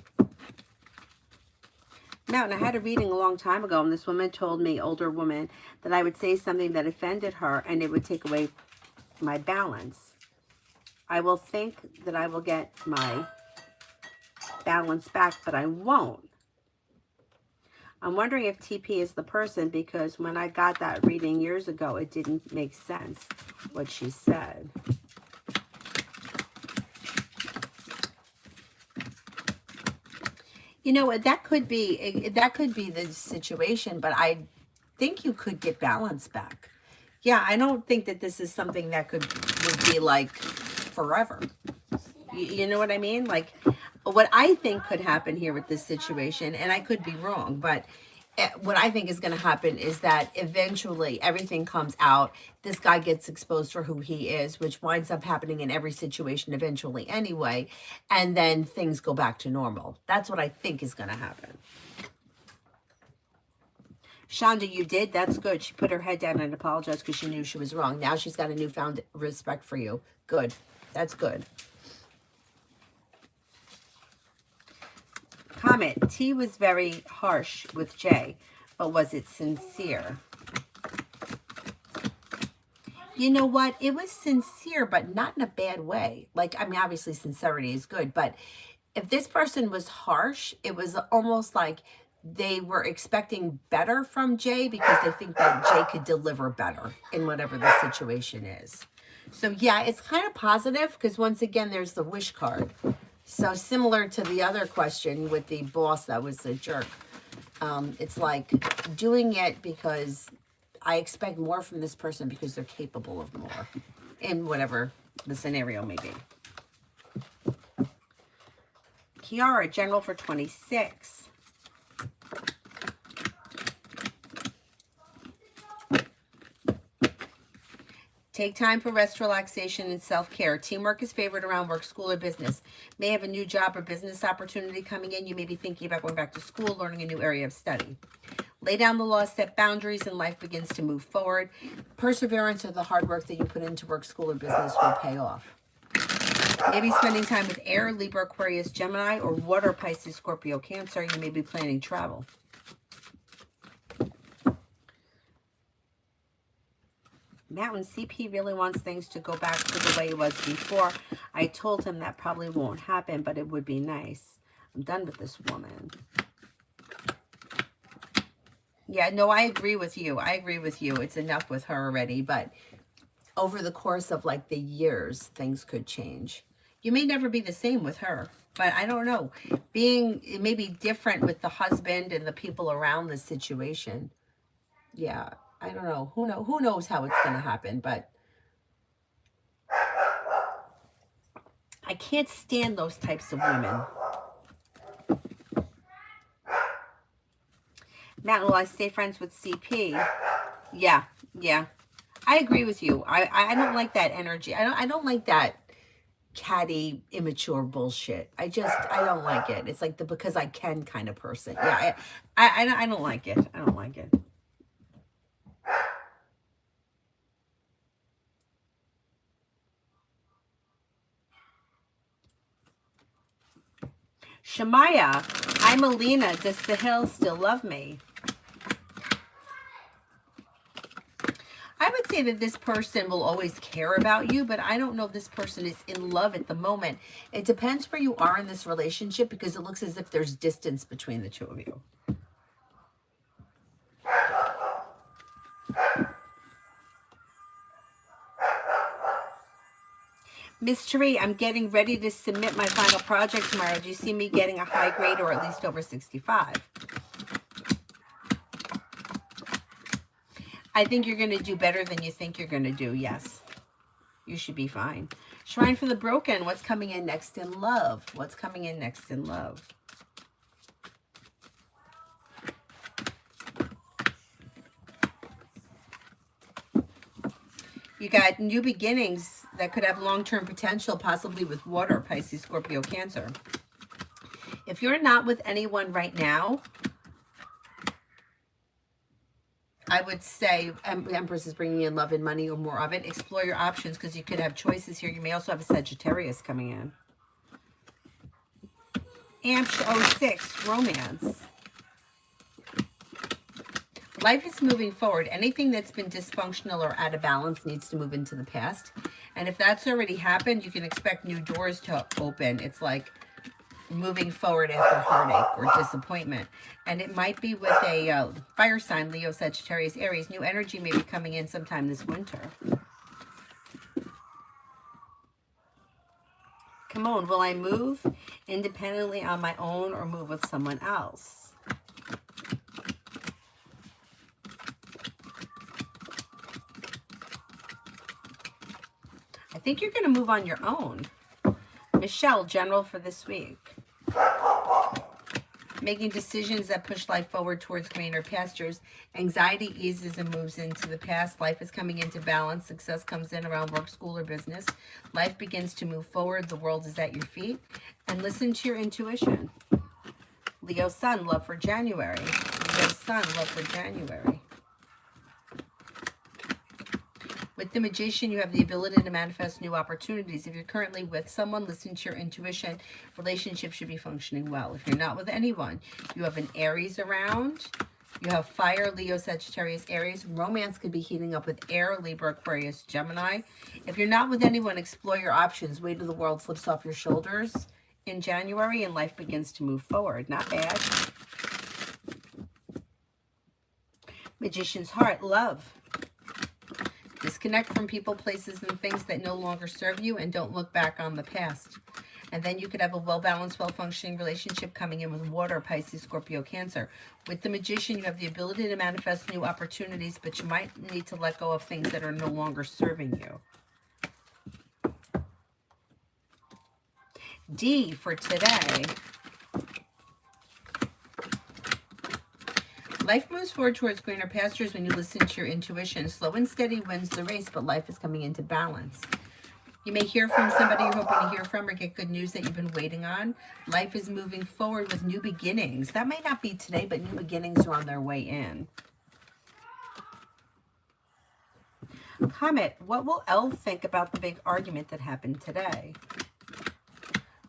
Mountain, I had a reading a long time ago, and this woman told me, older woman, that I would say something that offended her, and it would take away my balance. I will think that I will get my balance back, but I won't. I'm wondering if TP is the person, because when I got that reading years ago, it didn't make sense what she said. You know what, that could be the situation, but I think you could get balance back. Yeah, I don't think that this is something that would be like forever. You know what I mean? Like, what I think could happen here with this situation, and I could be wrong, but what I think is going to happen is that eventually everything comes out. This guy gets exposed for who he is, which winds up happening in every situation eventually anyway. And then things go back to normal. That's what I think is going to happen. Shonda, you did? That's good. She put her head down and apologized because she knew she was wrong. Now she's got a newfound respect for you. Good. That's good. Comment, T was very harsh with J, but was it sincere? You know what? It was sincere, but not in a bad way. Like, I mean, obviously sincerity is good, but if this person was harsh, it was almost like they were expecting better from Jay because they think that Jay could deliver better in whatever the situation is. So yeah, it's kind of positive because once again, there's the wish card. So similar to the other question with the boss that was a jerk. It's like doing it because I expect more from this person because they're capable of more in whatever the scenario may be. Kiara, general for 26. Take time for rest, relaxation, and self-care. Teamwork is favored around work, school, or business. May have a new job or business opportunity coming in. You may be thinking about going back to school, learning a new area of study. Lay down the law, set boundaries, and life begins to move forward. Perseverance or the hard work that you put into work, school, or business will pay off. Maybe spending time with air, Libra, Aquarius, Gemini, or water, Pisces, Scorpio, Cancer. You may be planning travel. Mountain, CP really wants things to go back to the way it was before. I told him that probably won't happen, but it would be nice. I'm done with this woman. Yeah, no, I agree with you. I agree with you. It's enough with her already, but over the course of like the years, things could change. You may never be the same with her, but I don't know. It may be different with the husband and the people around the situation. Yeah, I don't know. Who knows how it's going to happen, but I can't stand those types of women. Matt, will I stay friends with CP? Yeah, yeah. I agree with you. I don't like that energy. I don't like that catty, immature bullshit. I don't like it. It's like the because I can kind of person. Yeah, I don't like it. I don't like it. Shemaya, I'm Alina. Does Sahil still love me? I would say that this person will always care about you, but I don't know if this person is in love at the moment. It depends where you are in this relationship because it looks as if there's distance between the two of you. Miss Cherie, I'm getting ready to submit my final project tomorrow. Do you see me getting a high grade or at least over 65? I think you're going to do better than you think you're going to do, yes. You should be fine. Shrine for the Broken, what's coming in next in love? What's coming in next in love? You got new beginnings that could have long-term potential, possibly with water, Pisces, Scorpio, Cancer. If you're not with anyone right now, I would say Empress is bringing in love and money or more of it. Explore your options because you could have choices here. You may also have a Sagittarius coming in. Amp 06, romance. Life is moving forward. Anything that's been dysfunctional or out of balance needs to move into the past. And if that's already happened, you can expect new doors to open. It's like moving forward after heartache or disappointment. And it might be with a fire sign, Leo, Sagittarius, Aries. New energy may be coming in sometime this winter. Come on, will I move independently on my own or move with someone else? I think you're going to move on your own. Michelle, general for this week. Making decisions that push life forward towards greener pastures. Anxiety eases and moves into the past. Life is coming into balance. Success comes in around work, school, or business. Life begins to move forward. The world is at your feet. And listen to your intuition. Leo Sun, love for January. Leo Sun, love for January. With the Magician, you have the ability to manifest new opportunities. If you're currently with someone, listen to your intuition. Relationship should be functioning well. If you're not with anyone, you have an Aries around. You have fire, Leo, Sagittarius, Aries. Romance could be heating up with air, Libra, Aquarius, Gemini. If you're not with anyone, explore your options. Weight of the world slips off your shoulders in January and life begins to move forward. Not bad. Magician's heart, love. Disconnect from people, places, and things that no longer serve you and don't look back on the past. And then you could have a well-balanced, well-functioning relationship coming in with water, Pisces, Scorpio, Cancer. With the Magician, you have the ability to manifest new opportunities, but you might need to let go of things that are no longer serving you. D for today. Life moves forward towards greener pastures when you listen to your intuition. Slow and steady wins the race, but life is coming into balance. You may hear from somebody you're hoping to hear from or get good news that you've been waiting on. Life is moving forward with new beginnings. That might not be today, but new beginnings are on their way in. Comet, what will Elle think about the big argument that happened today?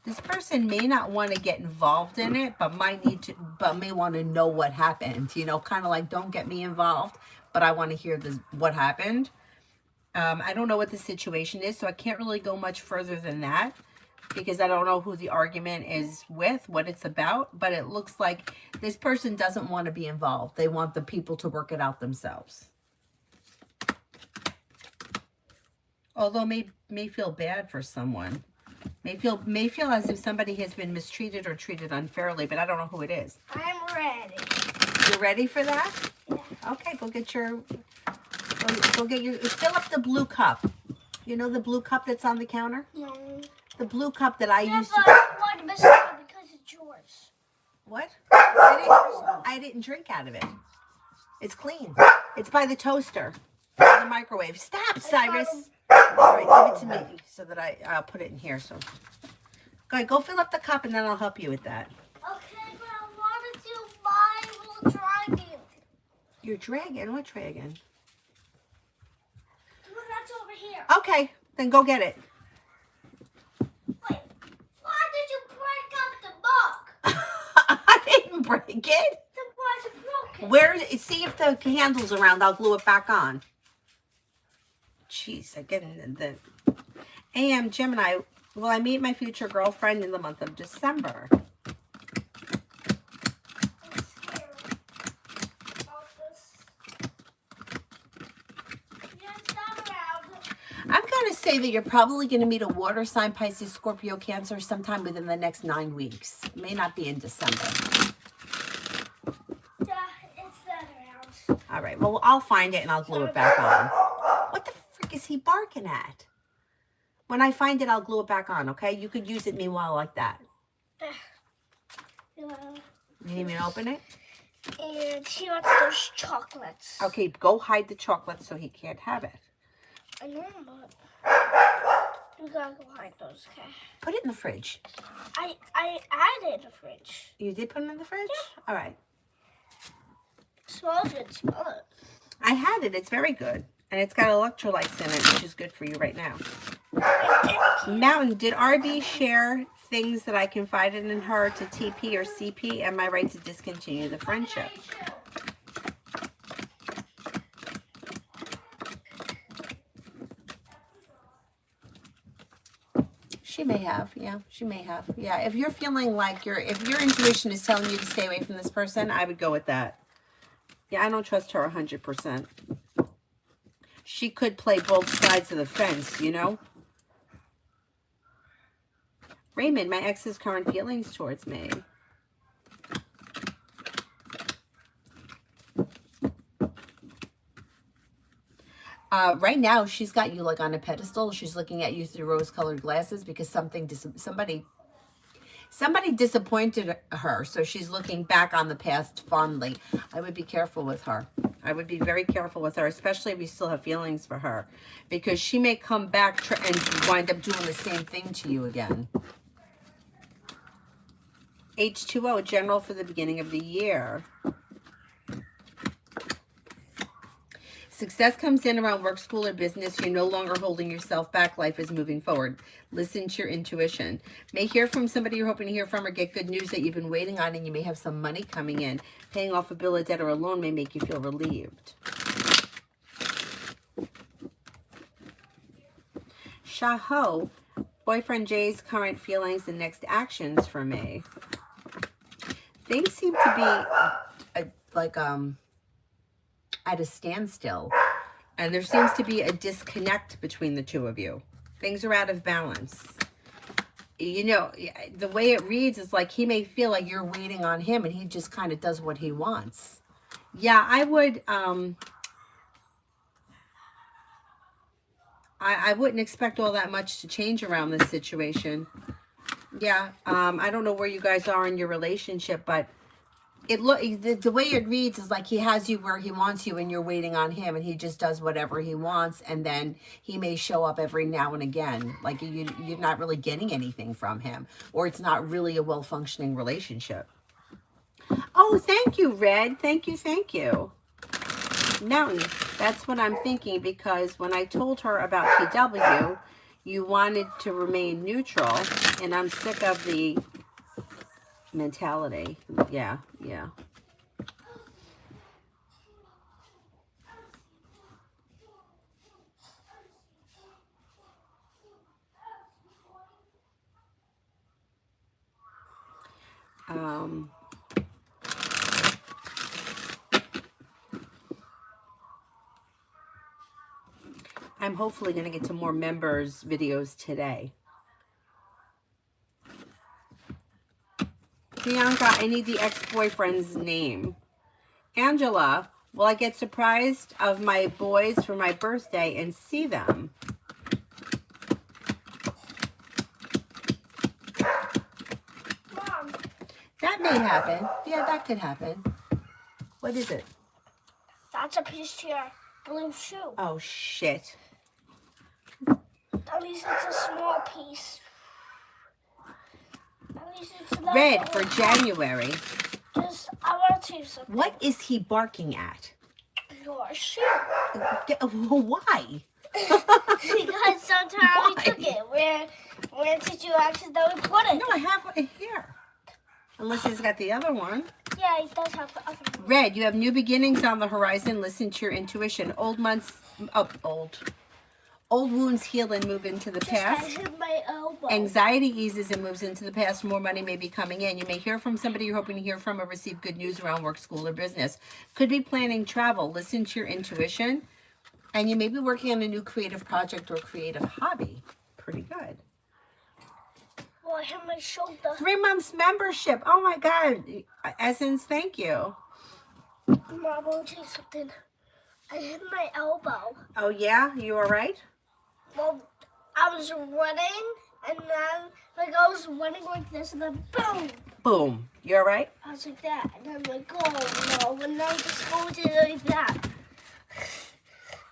This person may not want to get involved in it, but may want to know what happened. You know, kind of like, don't get me involved, but I want to hear what happened. I don't know what the situation is, so I can't really go much further than that because I don't know who the argument is with, what it's about, but it looks like this person doesn't want to be involved. They want the people to work it out themselves. Although may feel bad for someone. May feel as if somebody has been mistreated or treated unfairly, but I don't know who it is. I'm ready. You ready for that? Yeah. Okay, go get your, fill up the blue cup. You know the blue cup that's on the counter? No. The blue cup that I Yeah, used but to. I want to because it's yours. What? I didn't drink out of it. It's clean. It's by the toaster. By the microwave. Stop, Cyrus. All right, give it to me so that I'll put it in here. So, go ahead, go fill up the cup and then I'll help you with that. Okay, but I want to do my little dragon. Your dragon? What dragon? The one that's over here. Okay, then go get it. Wait, why did you break up the book? I didn't break it. The book's broken. Where? See if the handle's around. I'll glue it back on. Jeez, again, the AM Gemini. Will I meet my future girlfriend in the month of December? I'm scared about this. Yes, not around. I'm going to say that you're probably going to meet a water sign, Pisces, Scorpio, Cancer sometime within the next 9 weeks. It may not be in December. Yeah, it's not around. All right. Well, I'll find it and I'll glue it back on. What the frick is he barking at? When I find it, I'll glue it back on, okay? You could use it meanwhile like that. Yeah. You need me to open it? And he wants those chocolates. Okay, go hide the chocolate so he can't have it. I know, but you gotta go hide those, okay? Put it in the fridge. I added the fridge. You did put it in the fridge? Yeah. All right. Smells good, smell it. I had it. It's very good. And it's got electrolytes in it, which is good for you right now. Mountain, did RB share things that I confided in her to TP or CP? Am I right to discontinue the friendship? She may have, yeah, she may have. Yeah, if you're feeling like if your intuition is telling you to stay away from this person, I would go with that. Yeah, I don't trust her 100%. She could play both sides of the fence, you know? Raymond, my ex's current feelings towards me. Right now, she's got you like on a pedestal. She's looking at you through rose-colored glasses because somebody disappointed her. So she's looking back on the past fondly. I would be careful with her. I would be very careful with her, especially if you still have feelings for her, because she may come back and wind up doing the same thing to you again. H2O, general for the beginning of the year. Success comes in around work, school, or business. You're no longer holding yourself back. Life is moving forward. Listen to your intuition. May hear from somebody you're hoping to hear from or get good news that you've been waiting on, and you may have some money coming in. Paying off a bill, a debt, or a loan may make you feel relieved. Shaho, boyfriend Jay's current feelings and next actions for me. Things seem to be at a standstill, and there seems to be a disconnect between the two of you. Things are out of balance. You know, the way it reads is like he may feel like you're waiting on him and he just kind of does what he wants. Yeah, I would I wouldn't expect all that much to change around this situation. Yeah, I don't know where you guys are in your relationship, but the way it reads is like he has you where he wants you and you're waiting on him, and he just does whatever he wants, and then he may show up every now and again. Like you're not really getting anything from him, or it's not really a well-functioning relationship. Oh, thank you, Red. Thank you. Mountain, that's what I'm thinking, because when I told her about PW, you wanted to remain neutral, and I'm sick of the mentality. Yeah. I'm hopefully going to get to more members videos today. Bianca, I need the ex-boyfriend's name. Angela, will I get surprised of my boys for my birthday and see them? Mom, That may happen. Yeah, that could happen. What is it? that's a piece to your blue shoe. Oh, shit. At least it's a small piece. At least it's not Red for January. Just, I want to tell you something. What is he barking at? Your shoe. Why? Because sometimes Why? we took it. Where did you accidentally put it? No, I have it here. Unless he's got the other one. Yeah, he does have the other one. Red, you have new beginnings on the horizon. Listen to your intuition. Old wounds heal and move into the Just past. I hit my elbow. Anxiety eases and moves into the past. More money may be coming in. You may hear from somebody you're hoping to hear from or receive good news around work, school, or business. Could be planning travel. Listen to your intuition. And you may be working on a new creative project or creative hobby. Pretty good. Well, I hit my shoulder. 3 months membership. Oh my God. Essence, thank you. Mom, I want to tell you something. I hit my elbow. Oh yeah? You all right? Well, I was running, and then like I was running like this, and then boom! Boom. You all right? I was like that, and I'm like, oh no! And now I'm just going to do like that.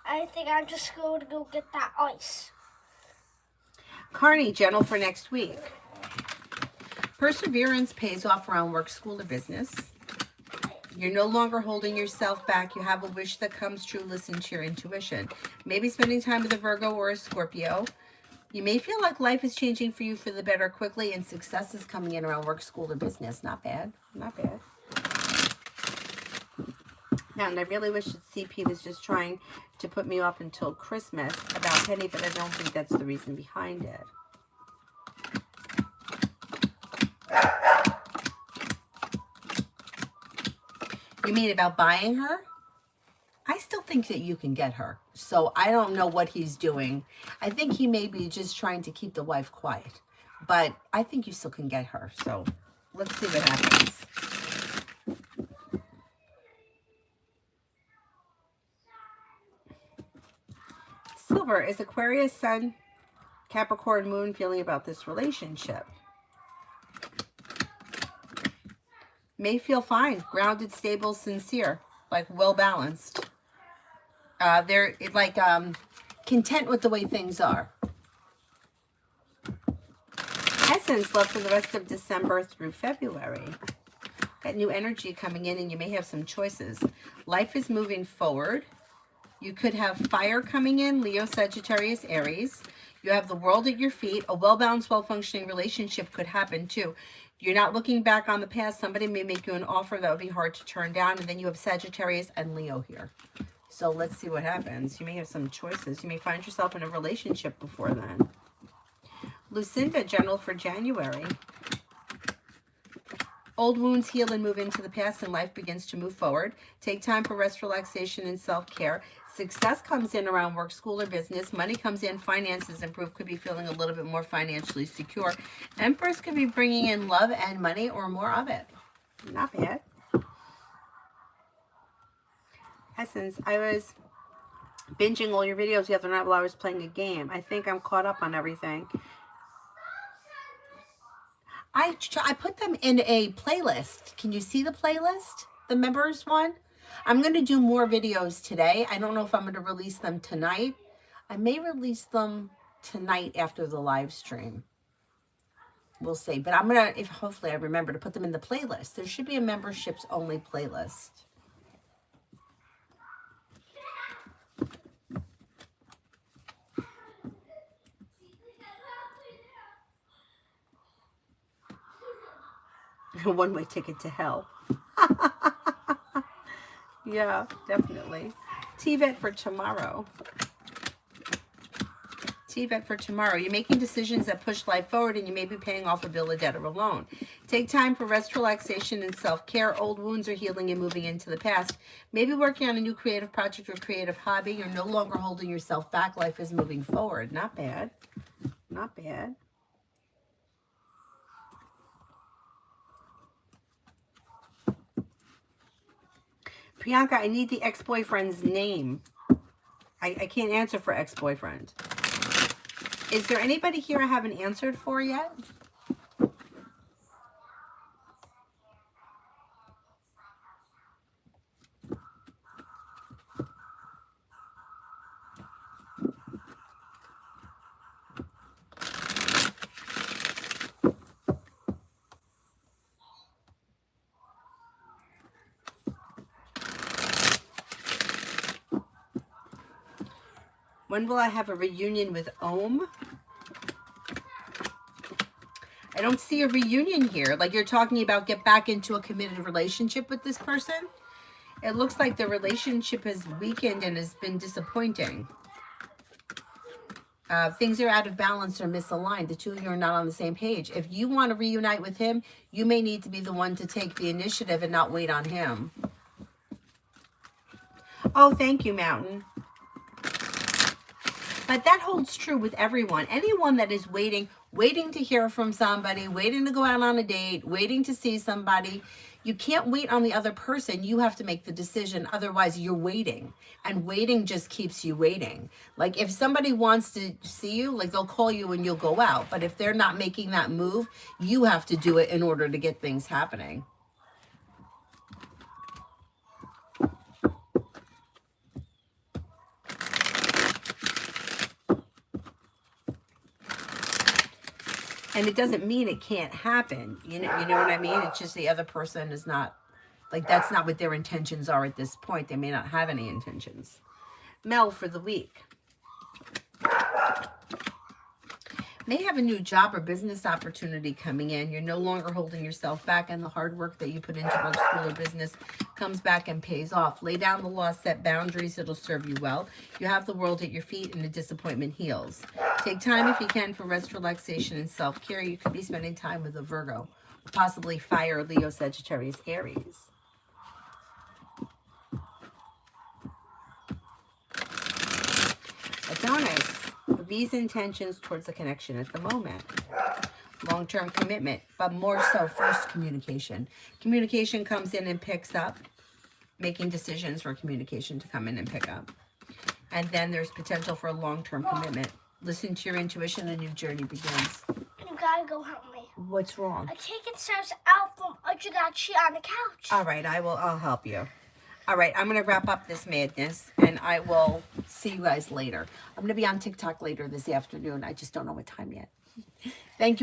I think I'm just going to go get that ice. Carney, gentle for next week. Perseverance pays off around work, school, or business. You're no longer holding yourself back. You have a wish that comes true. Listen to your intuition. Maybe spending time with a Virgo or a Scorpio. You may feel like life is changing for you for the better quickly, and success is coming in around work, school, or business. Not bad. Not bad. Now, and I really wish that CP was just trying to put me off until Christmas about Penny, but I don't think that's the reason behind it. You mean about buying her? I still think that you can get her. So I don't know what he's doing. I think he may be just trying to keep the wife quiet. But I think you still can get her. So let's see what happens. Silver, is Aquarius, Sun, Capricorn, Moon feeling about this relationship? May feel fine, grounded, stable, sincere, like well balanced. They're like content with the way things are. Essence, love for the rest of December through February. Got new energy coming in, and you may have some choices. Life is moving forward. You could have fire coming in, Leo, Sagittarius, Aries. You have the world at your feet. A well-balanced, well-functioning relationship could happen too. You're not looking back on the past. Somebody may make you an offer that would be hard to turn down. And then you have Sagittarius and Leo here. So let's see what happens. You may have some choices. You may find yourself in a relationship before then. Lucinda, general for January. Old wounds heal and move into the past, and life begins to move forward. Take time for rest, relaxation, and self-care. Success comes in around work, school, or business. Money comes in, finances improve, could be feeling a little bit more financially secure. Empress could be bringing in love and money or more of it. Not bad. Essence, I was binging all your videos the other night while I was playing a game. I think I'm caught up on everything. I put them in a playlist. Can you see the playlist? The members one? I'm going to do more videos today. I don't know if I'm going to release them tonight. I may release them tonight after the live stream. We'll see. But I'm going to, hopefully I remember to put them in the playlist. There should be a memberships only playlist. One-way ticket to hell. Yeah, definitely. TVET for tomorrow. TVET for tomorrow. You're making decisions that push life forward, and you may be paying off a bill, a debt, or a loan. Take time for rest, relaxation, and self-care. Old wounds are healing and moving into the past. Maybe working on a new creative project or creative hobby. You're no longer holding yourself back. Life is moving forward. Not bad. Not bad. Priyanka, I need the ex-boyfriend's name. I can't answer for ex-boyfriend. Is there anybody here I haven't answered for yet? When will I have a reunion with Ohm? I don't see a reunion here. Like you're talking about get back into a committed relationship with this person. It looks like the relationship has weakened and has been disappointing. Things are out of balance or misaligned. The two of you are not on the same page. If you want to reunite with him, you may need to be the one to take the initiative and not wait on him. Oh, thank you, Mountain. But that holds true with everyone. Anyone that is waiting to hear from somebody, waiting to go out on a date, waiting to see somebody, you can't wait on the other person. You have to make the decision. Otherwise, you're waiting. And waiting just keeps you waiting. Like if somebody wants to see you, like they'll call you and you'll go out. But if they're not making that move, you have to do it in order to get things happening. And it doesn't mean it can't happen. You know what I mean? It's just the other person is not, like that's not what their intentions are at this point. They may not have any intentions. Mel for the week. May have a new job or business opportunity coming in. You're no longer holding yourself back, and the hard work that you put into work, school, or business comes back and pays off. Lay down the law, set boundaries. It'll serve you well. You have the world at your feet, and the disappointment heals. Take time if you can for rest, relaxation, and self-care. You could be spending time with a Virgo, possibly Fire, Leo, Sagittarius, Aries. Adonis. These intentions towards the connection at the moment. Long-term commitment, but more so first communication. Communication comes in and picks up. Making decisions for communication to come in and pick up. And then there's potential for a long-term commitment. Listen to your intuition, a new journey begins. You gotta go help me. What's wrong? I can't get Sarah's out from under that sheet on the couch. All right, I'll help you. All right, I'm going to wrap up this madness, and I will see you guys later. I'm going to be on TikTok later this afternoon. I just don't know what time yet. Thank you all.